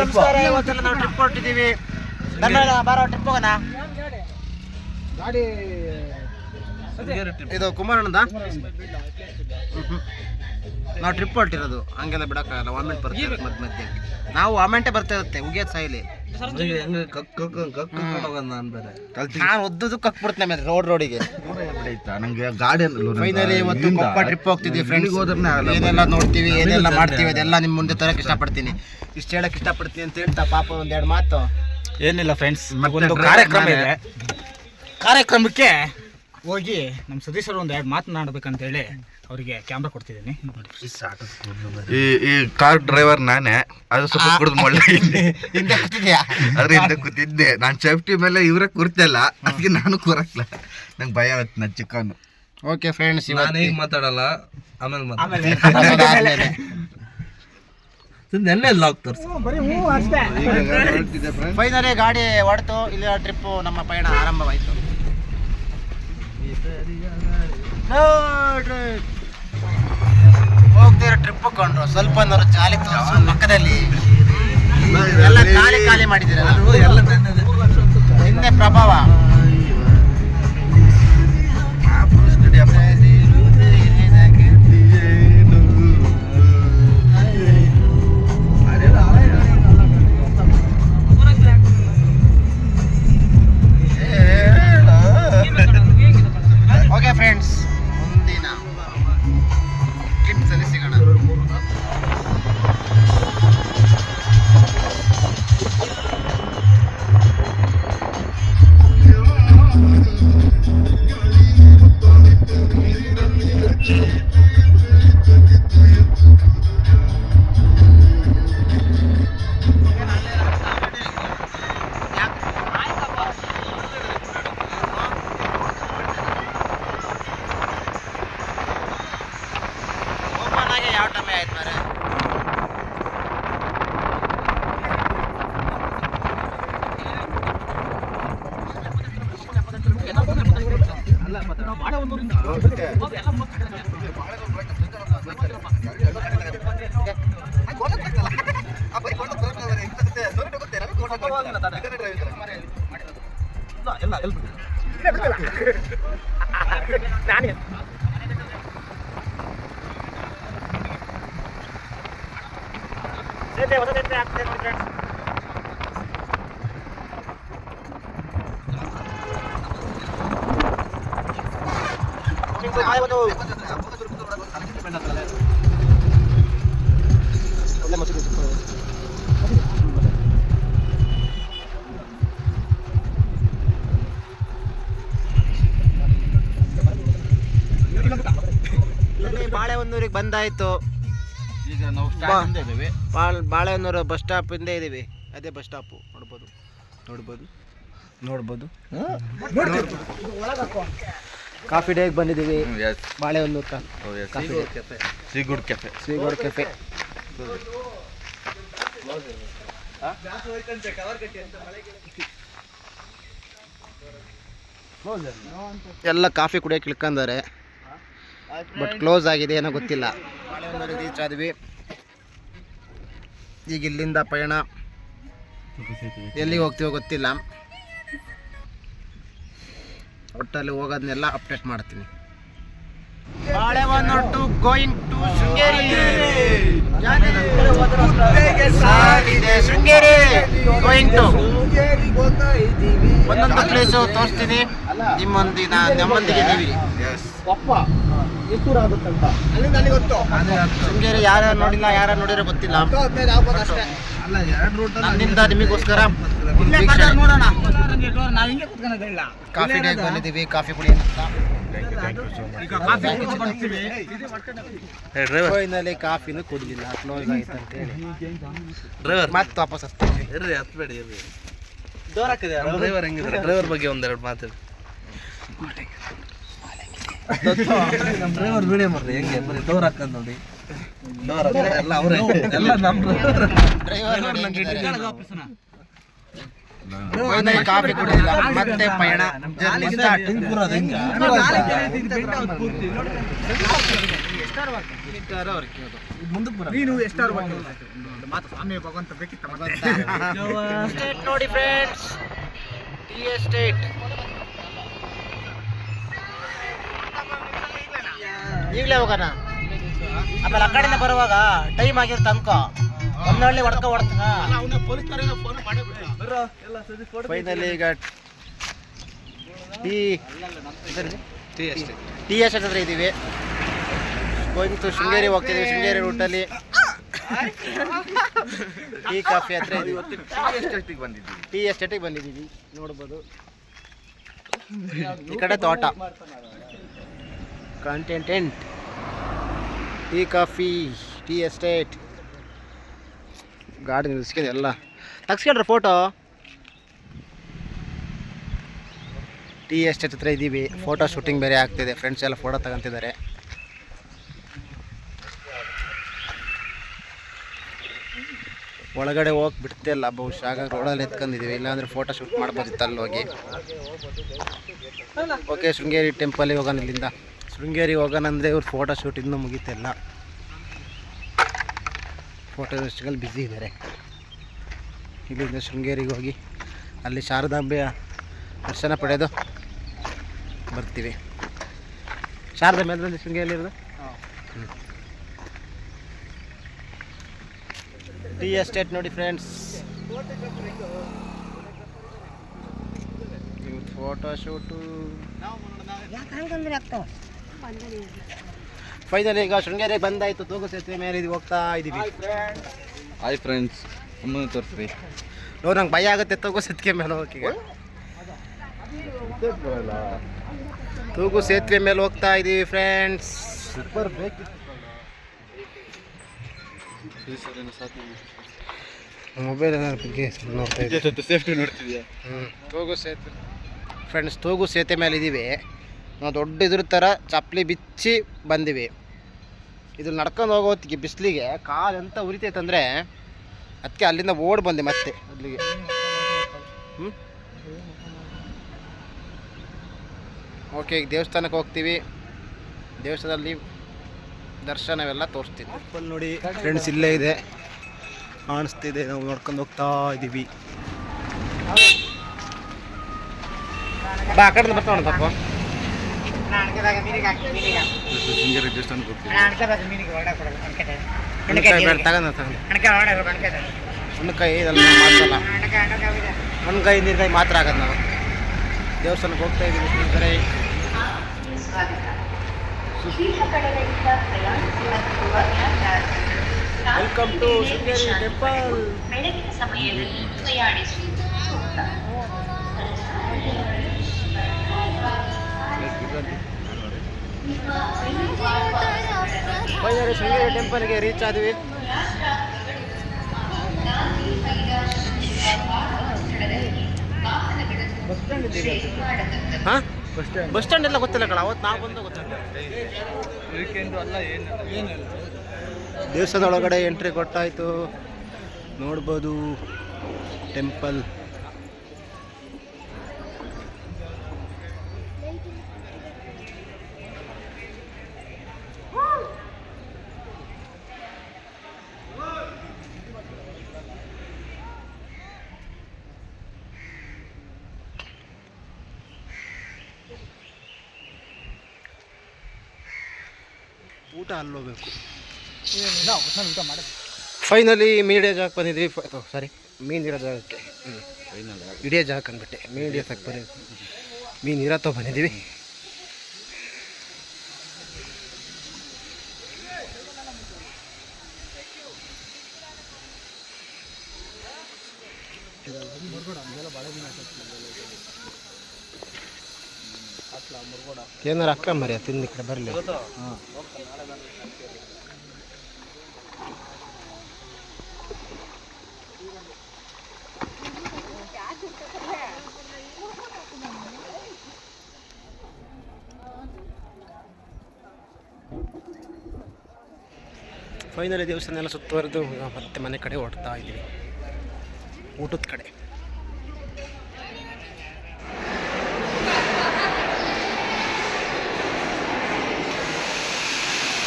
ನಮಸ್ಕಾರ. ಇವತ್ತೆಲ್ಲ ನಾವು ಟ್ರಿಪ್ ಹೊರಟಿದ್ದೀವಿ. ಬಾರೋ ಟ್ರಿಪ್ ಹೋಗೋಣ. ಗಾಡಿ ಇದು ಕುಮಾರಣ್ಣದ. ನಾವು ಟ್ರಿಪ್ ಹೊರಟಿರೋದು, ಹಂಗೆಲ್ಲ ಬಿಡಕ್ಕಾಗಲ್ಲ, ವಾಮಿಂಟ್ ಬರ್ತದೆ ಮಧ್ಯ ಮಧ್ಯೆ. ನಾವು ವಾಮಿಂಟೇ ಬರ್ತಾ ಇರುತ್ತೆ, ಉಗಿಯೋದು ಸಾಯಿಲಿ. ನಾನು ಒದ್ದು ಕಕ್ಬಿಡ್ತೇನೆ ಮೇಲೆ ರೋಡಿಗೆ. ನಂಗೆ ಗಾಡಿ ಫೈನಲಿ ಇವತ್ತು ಕೊಪ್ಪ ಟ್ರಿಪ್ ಹೋಗ್ತಿದ್ವಿ ಫ್ರೆಂಡ್ಸ್. ಏನೆಲ್ಲ ನೋಡ್ತೀವಿ, ಏನೆಲ್ಲ ಮಾಡ್ತೀವಿ, ಅದೆಲ್ಲ ನಿಮ್ಮ ಮುಂದೆ ತರಕ್ಕೆ ಇಷ್ಟಪಡ್ತೀನಿ. ಇಷ್ಟು ಹೇಳಕ್ಕೆ ಇಷ್ಟಪಡ್ತೀನಿ ಅಂತ ಹೇಳ್ತಾ ಪಾಪ ಒಂದೆರಡು ಮಾತು. ಏನಿಲ್ಲ ಫ್ರೆಂಡ್ಸ್, ಒಂದು ಕಾರ್ಯಕ್ರಮ ಇದೆ. ಕಾರ್ಯಕ್ರಮಕ್ಕೆ ಹೋಗಿ ನಮ್ಮ ಸತೀಶರು ಒಂದು ಎರಡು ಮಾತನಾಡ್ಬೇಕಂತೇಳಿ ಅವರಿಗೆ ಕ್ಯಾಮ್ರಾ ಕೊಡ್ತಿದ್ದೀನಿ. ಈ ಕಾರ್ ಡ್ರೈವರ್ ನಾನೇ, ಅದು ಸ್ವಲ್ಪ ಕುಡಿದು ಮೊಳ್ಳೆ ಹಿಂದೆ ಕೂತಿದ್ಯಾ? ಅದ್ರ ಹಿಂದೆ ಕೂತಿದ್ದೆ. ನಾನು ಸೇಫ್ಟಿ ಮೇಲೆ ಇವರೇ ಕೂರ್ತಿಲ್ಲ, ಅದಕ್ಕೆ ನಾನು ಕೂರಕ್ಲ. ನಂಗೆ ಭಯ ಆಗುತ್ತೆ, ನಾನು ಚಿಕ್ಕವನು. ಓಕೆ ಫ್ರೆಂಡ್ಸ್, ನಾನು ಈಗ ಮಾತಾಡಲ್ಲ, ಆಮೇಲೆ ಫೈನಲಿ ಗಾಡಿ ಹೊಡ್ತು, ಇಲ್ಲಿ ಟ್ರಿಪ್ಪು ನಮ್ಮ ಪಯಣ ಆರಂಭವಾಯಿತು. ಹೋಗ್ತಿರೋ ಟ್ರಿಪ್ ಕೊಂಡ್ರು ಸ್ವಲ್ಪ ಜಾಲಿ ಪಕ್ಕದಲ್ಲಿ ಎಲ್ಲ ಖಾಲಿ ಮಾಡಿದ್ದೀರ. ನಿನ್ನೆ ಪ್ರಭಾವ ಓಕೆ ಫ್ರೆಂಡ್ಸ್, ಮುಂದಿನ ಟಿಪ್ಸಲ್ಲಿ ಸಿಗೋಣ. ಯಾವ ಟೈಮ್ ಆಯ್ತು ಮಾರೆ? ಬಾಳೆಹೊನ್ನೂರಿಗೆ ಬಂದಾಯ್ತು. ಈಗ ನಾವು ಬಾಳೆಹೊನ್ನೂರು ಬಸ್ ಸ್ಟಾಪ್ ಇಂದ ಇದೀವಿ. ಅದೇ ಬಸ್ ಸ್ಟಾಪು ನೋಡ್ಬೋದು. ಕಾಫಿ ಡೇಗೆ ಬಂದಿದ್ದೀವಿ ಬಾಳೆಹೊನ್ನೂರು. ಸೀಗುಡ್ ಕೆಫೆ. ಎಲ್ಲ ಕಾಫಿ ಕುಡಿಯೋಕೆ ಇಳ್ಕೊಂಡಾರೆ, ಬಟ್ ಕ್ಲೋಸ್ ಆಗಿದೆ, ಏನೋ ಗೊತ್ತಿಲ್ಲ. ಬಾಳೆಹೊನ್ನೂರಿಗೆ ರೀಚ್ ಆದ್ವಿ. ಈಗ ಇಲ್ಲಿಂದ ಪಯಣ ಎಲ್ಲಿಗೆ ಹೋಗ್ತೀವೋ ಗೊತ್ತಿಲ್ಲ. ಒಟ್ಟಲ್ಲಿ ಹೋಗೋದನ್ನೆಲ್ಲ ಅಪ್ಡೇಟ್ ಮಾಡ್ತೀನಿ. Balehonnur to going to Sringeri. Sringeri going to ಒಂದೊಂದು ಪ್ಲೇಸು ತೋರಿಸ್ತೀನಿ. ನಮ್ಮೊಂದಿಗೆ ನೀವು ಶೃಂಗೇರಿ ಯಾರ್ಯಾರು ನೋಡಿಲ್ಲ, ಯಾರು ನೋಡಿರೋ ಗೊತ್ತಿಲ್ಲ. ನನ್ನಿಂದ ನಿಮಗೋಸ್ಕರ ಕಾಫಿ ಡೇಗೆ ಬಂದಿದ್ದೀವಿ, ಕಾಫಿ ಕುಡಿ ಅಂತ. ಫೈನಲಿ ಕಾಫಿನೂ ಕುಡಿಲಿಲ್ಲ, ಕ್ಲೋಸ್ ಆಯ್ತು ಅಂತೇಳಿ ಮತ್ತೆ ವಾಪಸ್ ಹಚ್ತೀವಿ. ಡ್ರೈವರ್ ಹೆಂಗಿದ್ದಾರೆ? ಡ್ರೈವರ್ ಬಗ್ಗೆ ಒಂದೆರಡು ಮಾತಾಡಿ. ನಮ್ಮ ಡ್ರೈವರ್ ವಿಡಿಯೋ ಮಾಡ್ರಿ, ಹೆಂಗೆ ಬರೀ ಡೋರ್ ಹಾಕೊಂಡು ನೋಡಿ. ಎಲ್ಲ ಅವರೇ, ಎಲ್ಲ ನಮ್ಮ ಡ್ರೈವರ್. ಫೈನಲಿ ಕಾಫಿ ಕುಡಿದಿಲ್ಲ, ಮತ್ತೆ ಪಯಣ ಜರ್ನಿ ಸ್ಟಾರ್ಟ್. ನೀನು ಎಷ್ಟಾರು ಮಾತು ಸ್ವಾಮಿ ಭಗವಂತ ಬೇಕಿತ್ತ ನೋಡಿ ಫ್ರೆಂಡ್ಸ್, ಟೀ ಎಸ್ಟೇಟ್. ಈಗಲೇ ಹೋಗೋಣ, ಆಮೇಲೆ ಆ ಕಡೆಯಿಂದ ಬರುವಾಗ ಟೈಮ್ ಆಗಿರುತ್ತೆ ಅನ್ಕೋ, ಒಂದೊಳ್ಳೆ ಹೊಡ್ಕ ಫೈನಲಿ ಈಗ ಟೀ ಎಸ್ಟೇಟ್ ಹತ್ರ ಇದ್ದೀವಿ. ಗೋಯಿಂಗ್ ಟು ಶೃಂಗೇರಿ ಹೋಗ್ತಿದ್ದೀವಿ. ಶೃಂಗೇರಿ ರೂಟಲ್ಲಿ ಟೀ ಕಾಫಿ ಹತ್ರ ಟೀ ಎಸ್ಟೇಟಿಗೆ ಬಂದಿದ್ದೀವಿ. ನೋಡ್ಬೋದು ಈ ಕಡೆ ತೋಟ, ಕಂಟೆಂಟೆಂಟ್, ಟೀ ಕಾಫಿ, ಟೀ ಎಸ್ಟೇಟ್. ಗಾಡಿ ನಿಲ್ಸ್ಕೊಂಡು ಎಲ್ಲ ತಗ್ಸ್ಕೊಂಡ್ರೆ ಫೋಟೋ. ಟೀ ಎಸ್ಟೇಟ್ ಹತ್ರ ಇದ್ದೀವಿ. ಫೋಟೋ ಶೂಟಿಂಗ್ ಬೇರೆ ಆಗ್ತಿದೆ, ಫ್ರೆಂಡ್ಸ್ ಎಲ್ಲ ಫೋಟೋ ತಗೊಂತಿದ್ದಾರೆ. ಒಳಗಡೆ ಹೋಗಿ ಬಿಡ್ತಿಲ್ಲ ಬಹುಶಃ, ಹಾಗಾಗಿ ರೋಡಲ್ಲಿ ಎತ್ಕೊಂಡಿದ್ದೀವಿ, ಇಲ್ಲಾಂದರೆ ಫೋಟೋ ಶೂಟ್ ಮಾಡ್ಬೋದಿತ್ತು ಅಲ್ಲಿ ಹೋಗಿ. ಓಕೆ, ಶೃಂಗೇರಿ ಟೆಂಪಲಿಗೆ ಹೋಗೋಣ. ಇಲ್ಲಿಂದ ಶೃಂಗೇರಿಗೆ ಹೋಗೋಣ ಅಂದರೆ ಇವ್ರು ಫೋಟೋ ಶೂಟ್ ಇನ್ನೂ ಮುಗೀತಿಲ್ಲ, ಫೋಟೋಸ್ಟ್ಗಳು ಬ್ಯುಸಿ ಇದ್ದಾರೆ. ಇಲ್ಲಿಂದ ಶೃಂಗೇರಿಗೆ ಹೋಗಿ ಅಲ್ಲಿ ಶಾರದಾಂಬೆಯ ದರ್ಶನ ಪಡೆದು ಬರ್ತೀವಿ. ಶಾರದಾಂಬೆ ಅಂದರೆ ಶೃಂಗೇರಿಲಿರೋದು. ಟೀ ಎಸ್ಟೇಟ್ ನೋಡಿ ಫ್ರೆಂಡ್ಸ್, ಫೋಟೋ ಶೂಟು. ಫೈನಲಿ ಈಗ ಶೃಂಗೇರಿಗೆ ಬಂದಾಯಿತು. ತೂಗು ಸೇತುವೆ ಮೇಲೆ ಹೋಗ್ತಾ ಇದ್ದೀವಿ. ಹಾಯ್ ಫ್ರೆಂಡ್ಸ್, ಅಮ್ಮನ ತೋರಿಸ್ರಿ. ನೋಡಿ, ನಂಗೆ ಭಯ ಆಗುತ್ತೆ ತೂಗು ಸೇತುವೆ ಮೇಲೆ ಹೋಗಕ್ಕೆ. ತೂಗು ಸೇತುವೆ ಮೇಲೆ ಹೋಗ್ತಾ ಇದ್ದೀವಿ ಫ್ರೆಂಡ್ಸ್. ಸೂಪರ್ ಬೇಕು ಮೊಬೈಲ್ ಬಗ್ಗೆ ನೋಡ್ತಾ ಇದ್ದೀವಿ. ಸೇಫ್ಟಿ ನೋಡ್ತಿದ್ಯಾ? ತೂಗು ಸೇತುವೆ ಫ್ರೆಂಡ್ಸ್, ತೂಗು ಸೇತುವೆ ಮೇಲೆ ಇದ್ದೀವಿ ನಾವು. ದೊಡ್ಡ ಇದ್ರ ಥರ ಚಪ್ಪಲಿ ಬಿಚ್ಚಿ ಬಂದೀವಿ. ಇದು ನಡ್ಕೊಂಡು ಹೋಗೋತ್ತಿಗೆ ಬಿಸಿಲಿಗೆ ಕಾಲು ಎಂತ ಉರಿತೈತಂದರೆ ಅದಕ್ಕೆ ಅಲ್ಲಿಂದ ಓಡಿ ಬಂದೆ ಮತ್ತೆ ಅಲ್ಲಿಗೆ. ಓಕೆ, ಈಗ ದೇವಸ್ಥಾನಕ್ಕೆ ಹೋಗ್ತೀವಿ. ದೇವಸ್ಥಾನದಲ್ಲಿ ದರ್ಶನವೆಲ್ಲ ತೋರಿಸ್ತೀವಿ. ಫುಲ್ ನೋಡಿ ಫ್ರೆಂಡ್ಸ್, ಇಲ್ಲೇ ಇದೆ, ಕಾಣಿಸ್ತಿದೆ. ನಾವು ನೋಡ್ಕೊಂಡು ಹೋಗ್ತಾ ಇದ್ದೀವಿ. ಬಾ, ಆ ಕಡೆ ಬರ್ತಾ ತಪ್ಪ. ಶೃಂಗೇರಿ ದೇವಸ್ಥಾನಕ್ಕೆ ಹೋಗ್ತೀವಿ. ಉಣ್ಣಕಾಯಿ ಇದೆಲ್ಲ ಮಾತ್ರಲ್ಲ, ಉಣ್ಣಕಾಯಿ ನೀರ್ಕಾಯಿ ಮಾತ್ರ ಆಗೋದು. ನಾವು ದೇವಸ್ಥಾನಕ್ಕೆ ಹೋಗ್ತಾ ಇದ್ದೀವಿ. ಸ್ನೇಹಿತರೆ, welcome to Sringeri temple. Finally Sringeri ಟೆಂಪಲ್ಗೆ ರೀಚ್ ಆದ್ವಿ. ಹಾಂ, ಬಸ್ ಸ್ಟ್ಯಾಂಡ್ ಎಲ್ಲ ಗೊತ್ತಿಲ್ಲ ಕಣ, ಅವತ್ತು ನಾವು ಬಂದು ಗೊತ್ತಿಲ್ಲ. ದೇವಸ್ಥಾನದ ಒಳಗಡೆ ಎಂಟ್ರಿ ಕೊಟ್ಟಾಯಿತು. ನೋಡ್ಬೋದು ಟೆಂಪಲ್. ಊಟ ಅಲ್ಲೋಗ್ಬೇಕು. ಫೈನಲಿ ಮೀಡಿಯಾ ಜಾಗಕ್ಕೆ ಬಂದಿದ್ವಿ. ಸಾರಿ, ಮೀನು ಇರೋ ಜಾಗಕ್ಕೆ, ಇಡಿಯೋ ಜಾಗಕ್ಕೆ ಅಂದ್ಬಿಟ್ಟೆ. ಮೀಡಿಯಾ ಜಾಗಕ್ಕೆ ಮೀನು ಇರತ್ತೋ ಬಂದಿದ್ದೀವಿ. ಏನಾರು ಅಕ್ಕ ಮರಿ ತಿಂದು ಈ ಕಡೆ ಬರಲಿ. ಫೈನಲಿ ದೇವಸ್ಥಾನ ಎಲ್ಲ ಸುತ್ತುವರೆದು ಮತ್ತೆ ಮನೆ ಕಡೆ ಹೊರಡ್ತಾ ಇದ್ದೀವಿ, ಊಟದ ಕಡೆ.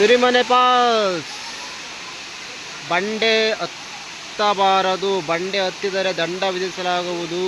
ಸಿರಿಮನೆ ಪಾಸ್. ಬಂಡೆ ಹತ್ತಬಾರದು, ಬಂಡೆ ಹತ್ತಿದರೆ ದಂಡ ವಿಧಿಸಲಾಗುವುದು.